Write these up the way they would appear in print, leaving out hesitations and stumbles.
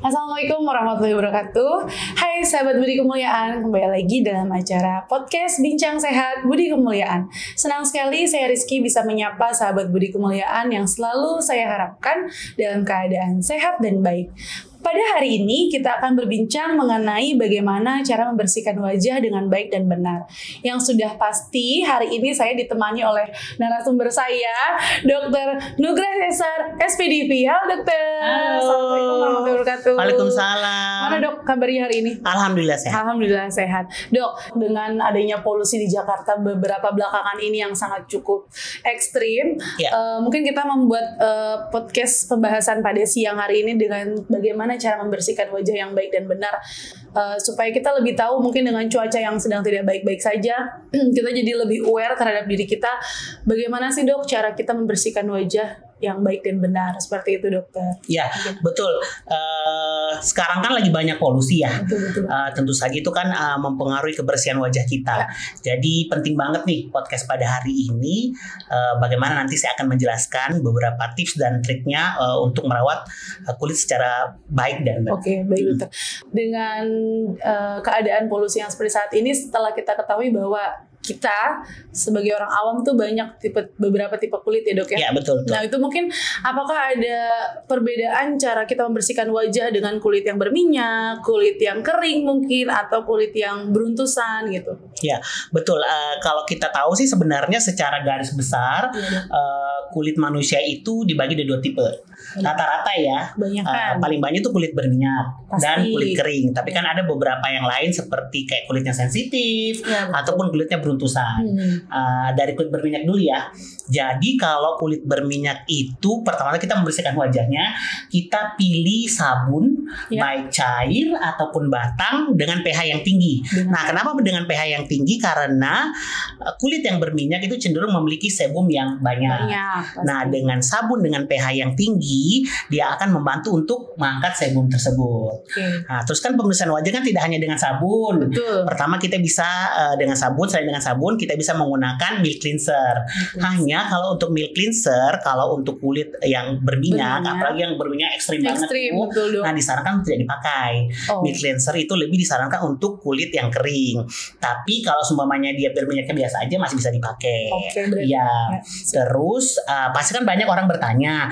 Assalamualaikum warahmatullahi wabarakatuh. Hai sahabat Budi Kemuliaan, kembali lagi dalam acara podcast Bincang Sehat Budi Kemuliaan. Senang sekali saya Rizky bisa menyapa sahabat Budi Kemuliaan yang selalu saya harapkan dalam keadaan sehat dan baik. Pada hari ini kita akan berbincang mengenai bagaimana cara membersihkan wajah dengan baik dan benar. Yang sudah pasti hari ini saya ditemani oleh narasumber saya, Dr. Nugrah Cesar, SPDV. Halo dokter. Halo. Assalamualaikum warahmatullahi wabarakatuh. Waalaikumsalam. Mana dok kabarnya hari ini? Alhamdulillah sehat. Alhamdulillah sehat. Dok, dengan adanya polusi di Jakarta beberapa belakangan ini yang sangat cukup ekstrim, mungkin kita membuat podcast pembahasan pada siang hari ini dengan bagaimana cara membersihkan wajah yang baik dan benar, supaya kita lebih tahu mungkin dengan cuaca yang sedang tidak baik-baik saja, kita jadi lebih aware terhadap diri kita. Bagaimana sih dok cara kita membersihkan wajah yang baik dan benar, seperti itu dokter? Ya, betul. Sekarang kan lagi banyak polusi ya. Betul. Tentu saja itu kan mempengaruhi kebersihan wajah kita. Ya. Jadi penting banget nih podcast pada hari ini. Bagaimana nanti saya akan menjelaskan beberapa tips dan triknya untuk merawat kulit secara baik dan benar. Oke, baik dokter. Dengan keadaan polusi yang seperti saat ini, setelah kita ketahui bahwa kita sebagai orang awam tuh banyak beberapa tipe kulit ya dok ya? Ya betul. Nah itu mungkin apakah ada perbedaan cara kita membersihkan wajah dengan kulit yang berminyak, kulit yang kering mungkin, atau kulit yang beruntusan gitu? Ya betul. Kalau kita tahu sih sebenarnya secara garis besar kulit manusia itu dibagi dari dua tipe. Rata-rata ya. Paling banyak itu kulit berminyak. Pasti. Dan kulit kering. Tapi kan ada beberapa yang lain seperti kayak kulitnya sensitif ataupun kulitnya beruntusan. Dari kulit berminyak dulu ya. Jadi kalau kulit berminyak itu pertama kita membersihkan wajahnya, kita pilih sabun baik cair ataupun batang dengan pH yang tinggi. Nah, kenapa dengan pH yang tinggi? Karena kulit yang berminyak itu cenderung memiliki sebum yang banyak. Nah, dengan sabun dengan pH yang tinggi, dia akan membantu untuk mengangkat sebum tersebut. Nah, terus kan pembersihan wajah kan tidak hanya dengan sabun. Betul. Pertama kita bisa dengan sabun, selain dengan sabun kita bisa menggunakan milk cleanser. Hanya kalau untuk milk cleanser, kalau untuk kulit yang berminyak, apalagi yang berminyak ekstrim banget, nah disarankan tidak dipakai. Milk cleanser itu lebih disarankan untuk kulit yang kering. Tapi kalau seumpamanya dia berminyaknya biasa aja masih bisa dipakai. Terus pasti kan banyak orang bertanya,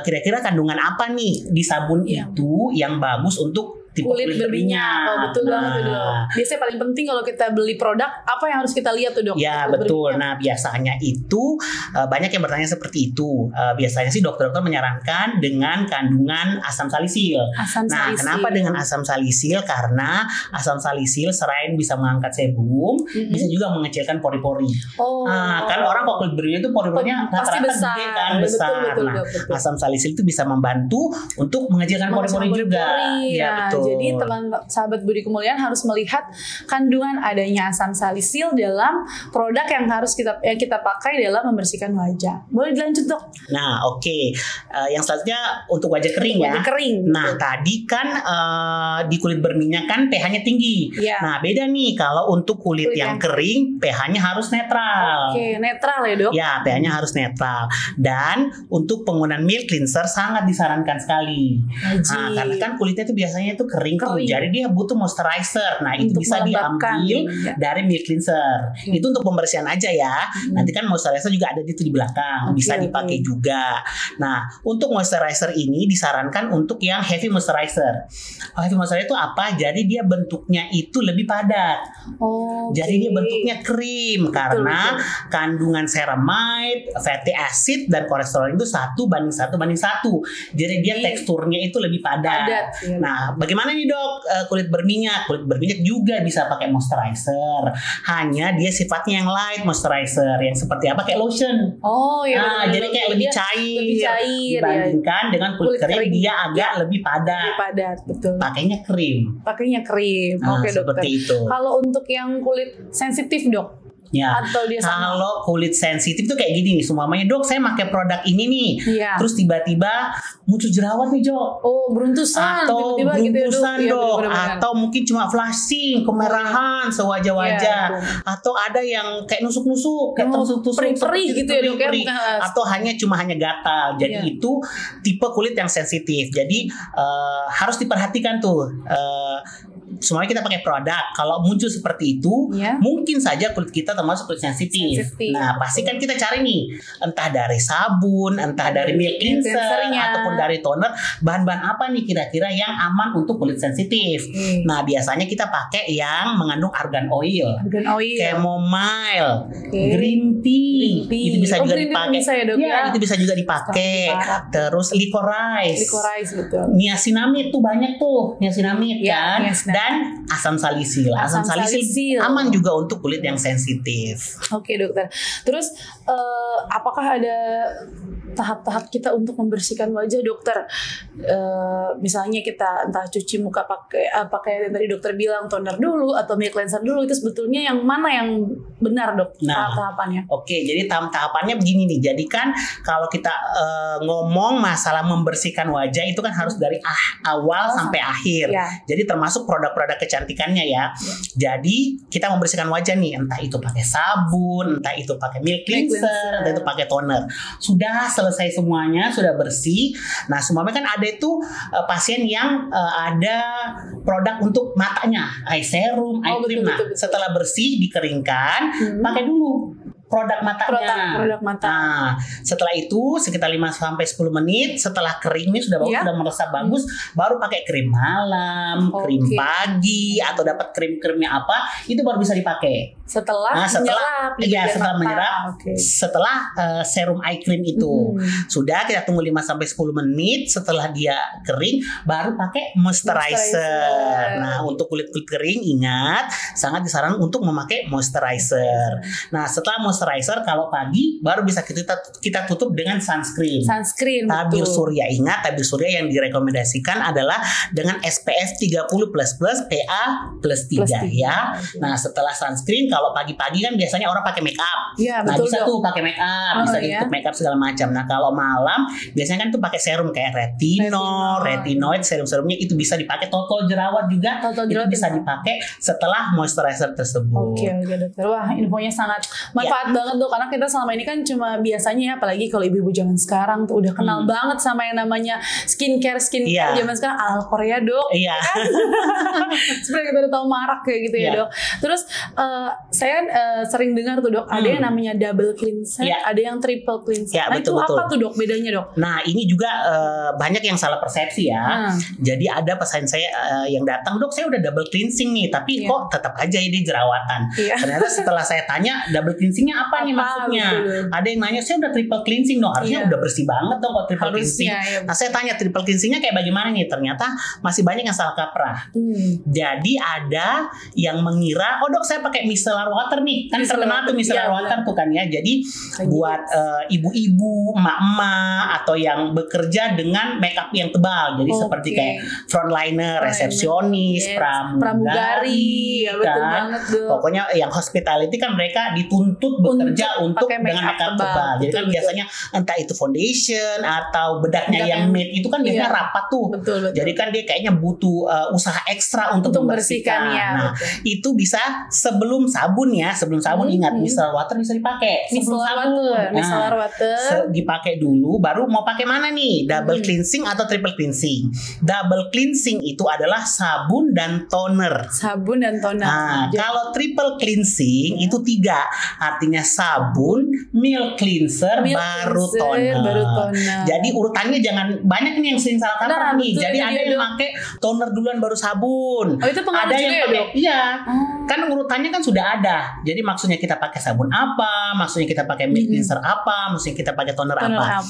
kira-kira kandungan apa nih di sabun itu yang bagus untuk kulit berminyak? Betul banget tuh dok. Biasanya paling penting kalau kita beli produk, apa yang harus kita lihat tuh dok? Ya betul. Nah biasanya itu banyak yang bertanya seperti itu. Biasanya sih dokter-dokter menyarankan dengan kandungan asam salisil. Kenapa dengan asam salisil? Karena asam salisil selain bisa mengangkat sebum, bisa juga mengecilkan pori-pori. Kan orang kalau kulit berminyak itu pori-porinya pasti besar. Besar. Betul. Asam salisil itu bisa membantu untuk mengecilkan pori-pori juga. Ya betul. Jadi teman sahabat Budi Kemuliaan harus melihat kandungan adanya asam salisil dalam produk yang harus kita pakai dalam membersihkan wajah. Boleh dilanjut dok? Nah oke. Yang selanjutnya untuk wajah kering ya. Nah tadi kan di kulit berminyak kan pH-nya tinggi. Nah beda nih kalau untuk kulit yang kering pH-nya harus netral. Netral ya dok? Ya pH-nya harus netral. Dan untuk penggunaan milk cleanser sangat disarankan sekali. Karena kan kulitnya itu biasanya itu kering tuh, jadi dia butuh moisturizer. Nah itu bisa diambil dari milk cleanser. Itu untuk pembersihan aja ya. Nanti kan moisturizer juga ada di belakang, bisa dipakai juga. Nah untuk moisturizer ini disarankan untuk yang heavy moisturizer. Heavy moisturizer itu apa? Jadi dia bentuknya itu lebih padat. Jadi dia bentuknya krim karena kandungan ceramide, fatty acid dan kolesterol itu 1:1. Jadi dia teksturnya itu lebih padat. Nah bagaimana nih dok kulit berminyak? Kulit berminyak juga bisa pakai moisturizer. Hanya dia sifatnya yang light moisturizer, yang seperti apa kayak lotion. Jadi kayak lebih cair dibandingkan dengan kulit kering dia agak lebih padat. Betul. Pakainya krim. Oke dokter. Seperti itu. Kalau untuk yang kulit sensitif dok, Ya. Atau dia sama? Kalau kulit sensitif tuh kayak gini nih, semuanya dok saya pakai produk ini nih, terus tiba-tiba muncul jerawat nih Jok. Oh beruntusan. Atau tiba-tiba beruntusan gitu ya, dok, bener-bener. atau mungkin cuma flashing, kemerahan sewajah-wajah, atau ada yang kayak nusuk-nusuk, kayak tusuk-tusuk, perih-perih gitu ya dok ya. Atau hanya gatal. Jadi itu tipe kulit yang sensitif. Jadi harus diperhatikan tuh. Semuanya kita pakai produk. Kalau muncul seperti itu, mungkin saja kulit kita termasuk kulit sensitif. Nah, pasti kan kita cari nih, entah dari sabun, entah dari milk cleanser, ataupun dari toner, bahan-bahan apa nih kira-kira yang aman untuk kulit sensitif. Nah, biasanya kita pakai yang mengandung argan oil, chamomile, green tea. Itu bisa juga dipakai. Itu bisa juga dipakai. Terus licorice, betul. niacinamide tuh banyak tuh, niacinamide kan. Dan asam salisil. Asam salisil aman juga untuk kulit yang sensitif. Oke dokter. Terus apakah ada tahap-tahap kita untuk membersihkan wajah dokter? Misalnya kita entah cuci muka pakai yang tadi dokter bilang toner dulu atau milk cleanser dulu, itu sebetulnya yang mana yang benar dok? Tahap-tahapannya. Oke, jadi tahap-tahapannya begini nih. Jadi kan kalau kita ngomong masalah membersihkan wajah itu kan harus dari awal sampai akhir. Jadi termasuk produk-produk kecantikannya ya. Jadi kita membersihkan wajah nih, entah itu pakai sabun, entah itu pakai milk cleanser, entah itu pakai toner. Sudah selesai semuanya, sudah bersih. Nah, semuanya kan ada itu pasien yang ada produk untuk matanya, eye serum, eye cream. Nah, setelah bersih dikeringkan, pakai dulu produk matanya. Produk mata. Nah, setelah itu sekitar 5-10 menit setelah kering ini sudah meresap bagus, baru pakai krim malam, krim pagi, atau dapat krim-krimnya apa, itu baru bisa dipakai. Setelah menyerap, setelah serum eye cream itu. Sudah kita tunggu 5-10 menit, setelah dia kering baru pakai moisturizer. Nah, untuk kulit-kulit kering ingat sangat disarankan untuk memakai moisturizer. Nah, setelah moisturizer kalau pagi baru bisa kita tutup dengan sunscreen. Tabir surya. Ingat, tabir surya yang direkomendasikan adalah dengan SPF 30++ PA+3 ya. Nah, setelah sunscreen kalau pagi-pagi kan biasanya orang pakai make up. Bisa tuh pakai make up, bisa ditutup make up segala macam. Nah, kalau malam biasanya kan tuh pakai serum kayak retinoid, serum-serumnya itu bisa dipakai. Totol jerawat juga itu bisa dipakai setelah moisturizer tersebut. Oke dokter. Wah, infonya sangat manfaat banget dok, karena kita selama ini kan cuma biasanya ya, apalagi kalau ibu-ibu zaman sekarang tuh udah kenal banget sama yang namanya skincare zaman sekarang ala Korea dok. Kan? Seperti kita udah tahu marak kayak gitu ya dok. Terus saya sering dengar tuh dok, ada yang namanya double cleanser, ada yang triple cleanser. Nah, itu apa tuh dok bedanya dok? Nah, ini juga banyak yang salah persepsi ya. Jadi ada pasien saya yang datang, dok saya udah double cleansing nih, tapi kok tetap aja dia jerawatan. Ternyata setelah saya tanya double cleansingnya apa nih maksudnya? Ada yang nanya saya udah triple cleansing dong, harusnya udah bersih banget dong kalau triple cleansing. Nah, saya tanya triple cleansingnya kayak bagaimana nih? Ternyata masih banyak yang salah kaprah. Jadi ada yang mengira, oh dok saya pakai micellar water nih, kan terkenal tuh micellar water tuh kan ya. Jadi buat ibu-ibu, emak-emak atau yang bekerja dengan makeup yang tebal, jadi seperti kayak frontliner, resepsionis, pramugari, kan. Pokoknya yang hospitality kan mereka dituntut bekerja untuk dengan makeup tebal. Jadi kan biasanya entah itu foundation atau bedaknya yang matte itu kan biasanya rapat tuh. Jadi kan dia kayaknya butuh usaha ekstra untuk membersihkan. Nah, itu bisa sebelum sabun ya. Sebelum sabun ingat micellar water bisa dipakai. Micellar water dipakai dulu, baru mau pakai mana nih? Double cleansing atau triple cleansing? Double cleansing itu adalah sabun dan toner. Nah, kalau triple cleansing itu 3. Artinya sabun, milk cleanser, baru toner. Jadi urutannya jangan banyak nih yang sering salah kaprah nih. Jadi ada yang pakai toner duluan baru sabun. Itu pengaruh ada juga yang ya dok? Iya. Kan urutannya kan sudah ada. Jadi maksudnya kita pakai sabun apa, maksudnya kita pakai milk cleanser apa, maksudnya kita pakai toner apa.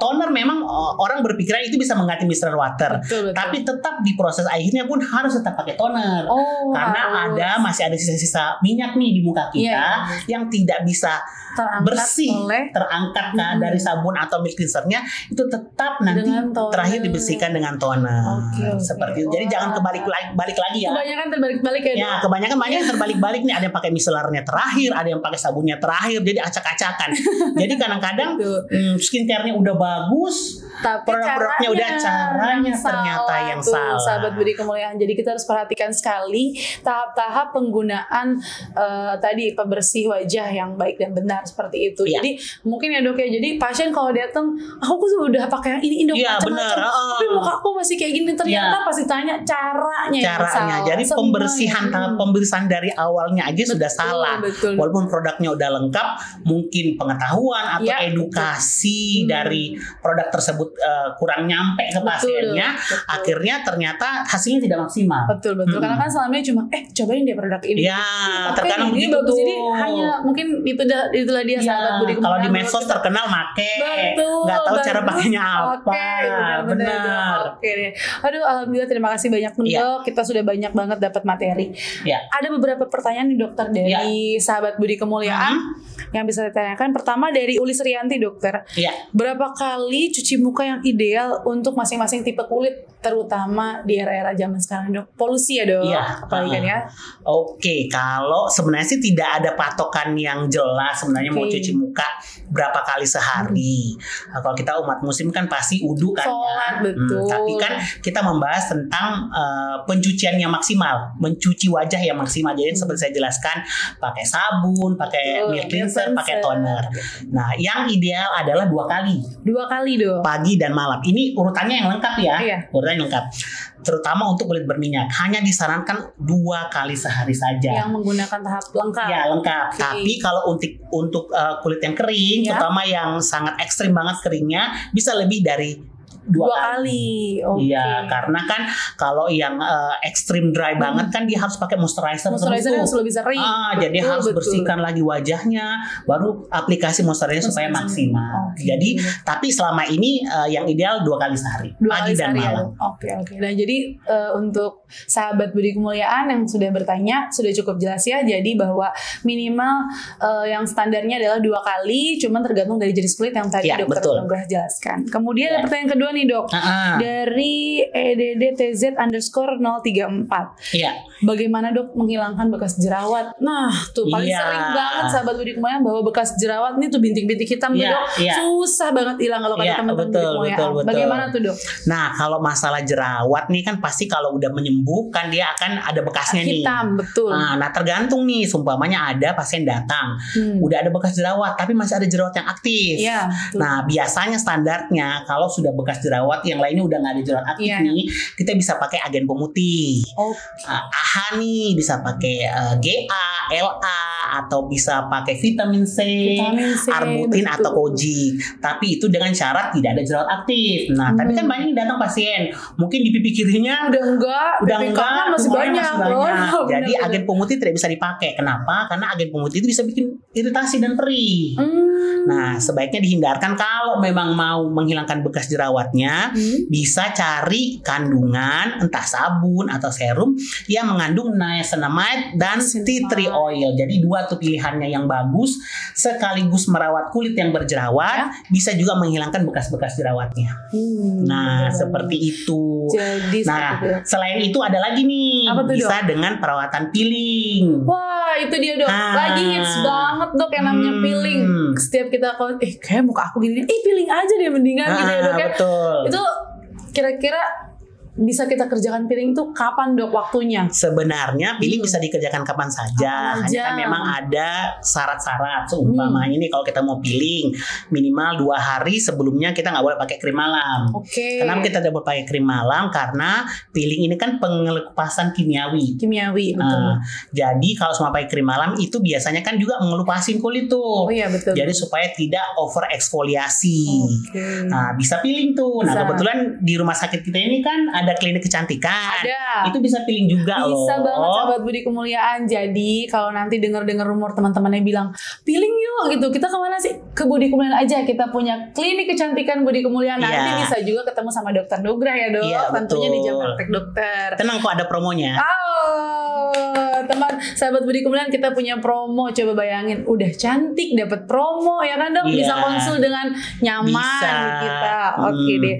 Toner memang orang berpikiran itu bisa mengganti micellar water. Tapi tetap di proses akhirnya pun harus tetap pakai toner. Karena masih ada sisa-sisa minyak nih di muka kita yang tidak tidak bisa bersih, terangkat dari sabun atau milk cleansernya, itu tetap nanti terakhir dibersihkan dengan toner. Seperti itu. Jadi jangan balik lagi ya. Kebanyakan terbalik-balik ya. Ya, kebanyakan banyak yang terbalik-balik nih. Ada yang pakai micellarnya terakhir, ada yang pakai sabunnya terakhir, jadi acak-acakan. Jadi kadang-kadang skincare-nya udah bagus, tapi produk-produknya udah caranya ternyata yang salah. Sahabat Budi Kemuliaan. Jadi kita harus perhatikan sekali tahap-tahap penggunaan tadi pembersih wajah yang baik dan benar seperti itu. Jadi mungkin ya dok ya. Jadi pasien kalau datang, aku tuh udah pakai yang ini dok, macam-macam, tapi muka aku masih kayak gini. Ternyata pasti tanya caranya. Jadi tahap pembersihan dari awalnya aja sudah salah. Walaupun produknya udah lengkap, mungkin pengetahuan atau edukasi dari produk tersebut kurang nyampe ke pasiennya, akhirnya ternyata hasilnya tidak maksimal. Betul. Karena kan selama ini cuma cobain deh produk ini. Ya, terkadang begitu tuh. Jadi hanya mungkin itulah dia sahabat Budi Kemuliaan. Kalau di medsos terkenal nggak tahu cara pakainya apa. Benar. Oke deh. Aduh, alhamdulillah, terima kasih banyak dok. Kita sudah banyak banget dapat materi. Ada beberapa pertanyaan nih dokter dari sahabat Budi Kemuliaan yang bisa ditanyakan. Pertama dari Ulis Rianti dokter. Berapa kali cuci muka yang ideal untuk masing-masing tipe kulit, terutama di era-era zaman sekarang dok? Polusi ya dok, apalagi kan ya. Oke, kalau sebenarnya sih tidak ada patokan yang jelas sebenarnya mau cuci muka berapa kali sehari. Kalau kita umat muslim kan pasti wudu kan ya. Tapi kan kita membahas tentang pencucian yang maksimal, mencuci wajah yang maksimal. Jadi seperti saya jelaskan, pakai sabun, pakai milk cleanser, pakai toner. Nah, yang ideal adalah 2 kali. 2 kali dok. Pagi dan malam. Ini urutannya yang lengkap ya. Urutannya yang lengkap. Terutama untuk kulit berminyak, hanya disarankan 2 kali sehari saja. Yang menggunakan tahap lengkap. Ya, lengkap. Tapi kalau untuk kulit yang kering, terutama yang sangat ekstrim banget keringnya, bisa lebih dari 2 kali. Iya, karena kan kalau yang ekstrim dry banget kan dia harus pakai moisturizer harus lebih sering. Jadi harus bersihkan lagi wajahnya, baru aplikasi moisturizer supaya maksimal. Jadi tapi selama ini yang ideal 2 kali sehari, pagi dan malam. Oke. Nah, jadi untuk sahabat Budi Kemuliaan yang sudah bertanya sudah cukup jelas ya. Jadi bahwa minimal yang standarnya adalah 2 kali, cuman tergantung dari jenis kulit yang tadi dokter Nugrah jelaskan. Kemudian ada pertanyaan kedua nih dok, dari EDDTZ_034. Bagaimana dok menghilangkan bekas jerawat? Nah, tuh paling sering banget sahabat Budi Kemuliaan bahwa bekas jerawat nih tuh bintik-bintik hitam tuh dok, susah banget hilang kalau kata teman-teman Budi Kemuliaan. Bagaimana tuh dok? Nah, kalau masalah jerawat nih kan pasti kalau udah menyembuh kan dia akan ada bekasnya hitam, nih. Betul. Nah, tergantung nih, sumpamanya ada pasien datang, udah ada bekas jerawat tapi masih ada jerawat yang aktif. Nah, biasanya standarnya kalau sudah bekas jerawat yang lainnya udah nggak ada jerawat aktif nih, kita bisa pakai agen pemutih. AHA nih bisa pakai GA, LA, atau bisa pakai vitamin C, arbutin atau kojic. Tapi itu dengan syarat tidak ada jerawat aktif. Nah, tapi kan banyak yang datang pasien, mungkin di pipi kirinya udah enggak, masih banyak. Jadi agen pemutih tidak bisa dipakai. Kenapa? Karena agen pemutih itu bisa bikin iritasi dan perih. Nah, sebaiknya dihindarkan. Kalau memang mau menghilangkan bekas jerawatnya, bisa cari kandungan entah sabun atau serum yang mengandung niacinamide dan tea tree oil. Jadi 2 tuh pilihannya yang bagus, sekaligus merawat kulit yang berjerawat, bisa juga menghilangkan bekas-bekas jerawatnya. Nah, seperti itu. Selain itu ada lagi nih, bisa dengan perawatan peeling. Wah, itu dia dok. Lagi hits banget dok yang namanya peeling. Setiap kita kayak muka aku gini, peeling aja deh mendingan gitu ya dok ya. Betul. Itu kira-kira bisa kita kerjakan peeling itu kapan dok waktunya? Sebenarnya peeling bisa dikerjakan kapan saja. Hanya kan memang ada syarat-syarat. Seumpamanya ini kalau kita mau peeling minimal 2 hari sebelumnya kita nggak boleh pakai krim malam. Kenapa kita tidak boleh pakai krim malam? Karena peeling ini kan pengelupasan kimiawi. Betul. Jadi kalau semua pakai krim malam itu biasanya kan juga mengelupasin kulit tuh. Betul. Jadi supaya tidak over eksfoliasi. Nah, bisa peeling tuh. Nah, kebetulan di rumah sakit kita ini kan ada klinik kecantikan. Itu bisa peeling juga loh. Bisa banget sahabat Budi Kemuliaan. Jadi kalau nanti dengar-dengar rumor teman-temannya bilang peeling yuk gitu, kita kemana sih? Ke Budi Kemuliaan aja. Kita punya klinik kecantikan Budi Kemuliaan. Nanti bisa juga ketemu sama dokter Nugrah ya dok. Tentunya di jam praktek dokter. Tenang kok, ada promonya. teman-teman sahabat Budi Kemuliaan, kita punya promo. Coba bayangin, udah cantik dapat promo ya kan dok? Bisa konsul dengan nyaman kita. Oke deh.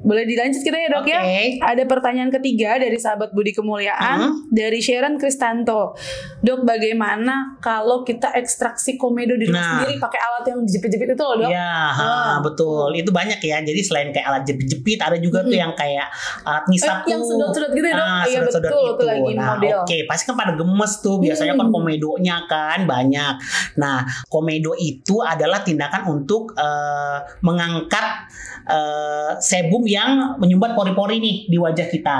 Boleh dilanjut kita ya dok ya. Ada pertanyaan ketiga dari sahabat Budi Kemuliaan dari Sharon Kristanto. Dok, bagaimana kalau kita ekstraksi komedo di rumah sendiri pakai alat yang jepit-jepit itu loh dok? Ya betul. Itu banyak ya. Jadi selain kayak alat jepit-jepit, ada juga tuh yang kayak alat ngisap yang sedot-sedot gitu ya dok? Iya betul, itu lagi model. Pasti kan pada gemes tuh. Biasanya kan komedonya kan banyak. Nah, komedo itu adalah tindakan untuk mengangkat sebum yang menyumbat pori-pori nih di wajah kita.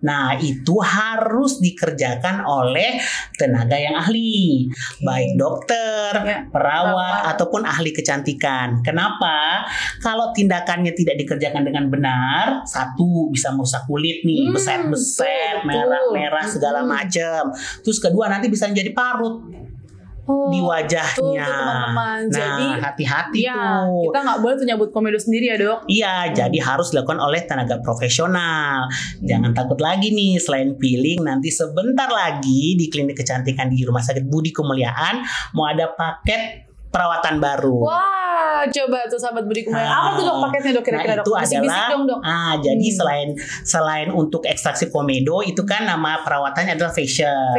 Nah, itu harus dikerjakan oleh tenaga yang ahli, baik dokter, perawat, ataupun ahli kecantikan. Kenapa? Kalau tindakannya tidak dikerjakan dengan benar, satu bisa merusak kulit nih, beset-beset, merah-merah segala macam. Terus kedua nanti bisa menjadi parut. Di wajahnya. Teman-teman. Nah, jadi hati-hati tuh. Kita nggak boleh tuh nyabut komedo sendiri ya dok. Iya, jadi harus dilakukan oleh tenaga profesional. Jangan takut lagi nih, selain peeling, nanti sebentar lagi di klinik kecantikan di Rumah Sakit Budi Kemuliaan mau ada paket perawatan baru. Wah, coba tuh sahabat Budi Kemuliaan. Apa tuh dok paketnya dok kira-kira dok? Itu adalah dong, dok. Jadi selain untuk ekstraksi komedo, itu kan nama perawatannya adalah facial.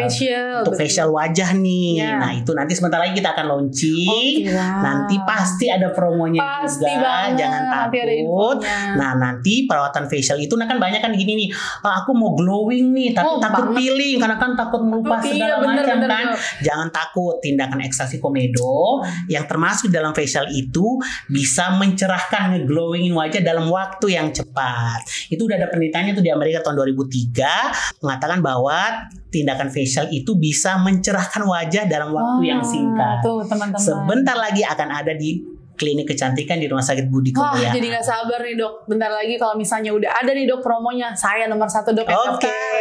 Untuk facial wajah nih. Nah, itu nanti sebentar lagi kita akan launching. Nanti pasti ada promonya juga. Jangan takut. Nah, nanti perawatan facial itu kan banyak kan gini nih. Aku mau glowing nih, tapi takut peeling karena kan takut melupas segala macam kan. Jangan takut. Tindakan ekstraksi komedo yang termasuk dalam facial itu bisa mencerahkan, nge-glowingin wajah dalam waktu yang cepat. Itu udah ada penelitiannya tuh di Amerika tahun 2003 mengatakan bahwa tindakan facial itu bisa mencerahkan wajah dalam waktu yang singkat. Tuh, teman-teman. Sebentar lagi akan ada di klinik kecantikan di Rumah Sakit Budi Kemuliaan. Jadi gak sabar nih dok. Bentar lagi kalau misalnya udah ada nih dok promonya, saya nomor 1 dok.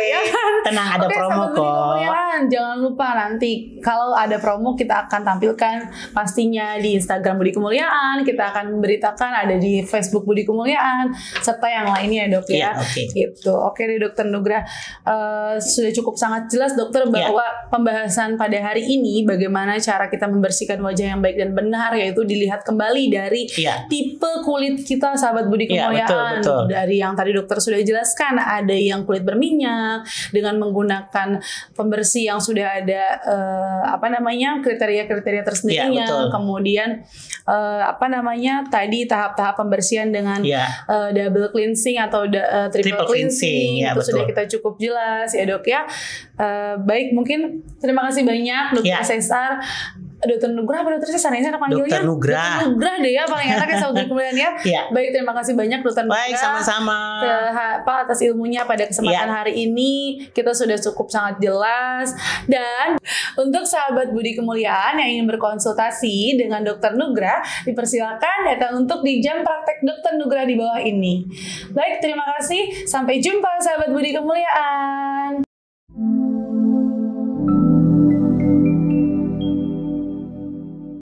Ya kan? Tenang, ada promo kok. Jangan lupa nanti kalau ada promo kita akan tampilkan pastinya di Instagram Budi Kemuliaan. Kita akan beritakan ada di Facebook Budi Kemuliaan serta yang lainnya dok ya. Gitu. Oke deh Dokter Nugrah. Sudah cukup sangat jelas dokter bahwa pembahasan pada hari ini bagaimana cara kita membersihkan wajah yang baik dan benar, yaitu dilihat kembali dari tipe kulit kita sahabat Budi Kemuliaan. Betul. Dari yang tadi dokter sudah jelaskan, ada yang kulit berminyak dengan menggunakan pembersih yang sudah ada kriteria-kriteria tersendirinya. Kemudian tadi tahap-tahap pembersihan dengan double cleansing atau triple cleansing. Itu sudah kita cukup jelas ya dok ya. Baik, mungkin terima kasih banyak Dokter Cesar. Dokter Nugrah apa Dokter Cesar? Saya panggilnya Dokter Nugrah. Dokter Nugrah deh ya, paling enak ya sahabat Kemuliaan ya. Baik, terima kasih banyak Dokter Nugrah. Baik, sama-sama. Atas ilmunya pada kesempatan hari ini. Kita sudah cukup sangat jelas. Dan untuk sahabat Budi Kemuliaan yang ingin berkonsultasi dengan Dokter Nugrah, dipersilakan datang untuk di jam praktek Dokter Nugrah di bawah ini. Baik, terima kasih. Sampai jumpa sahabat Budi Kemuliaan.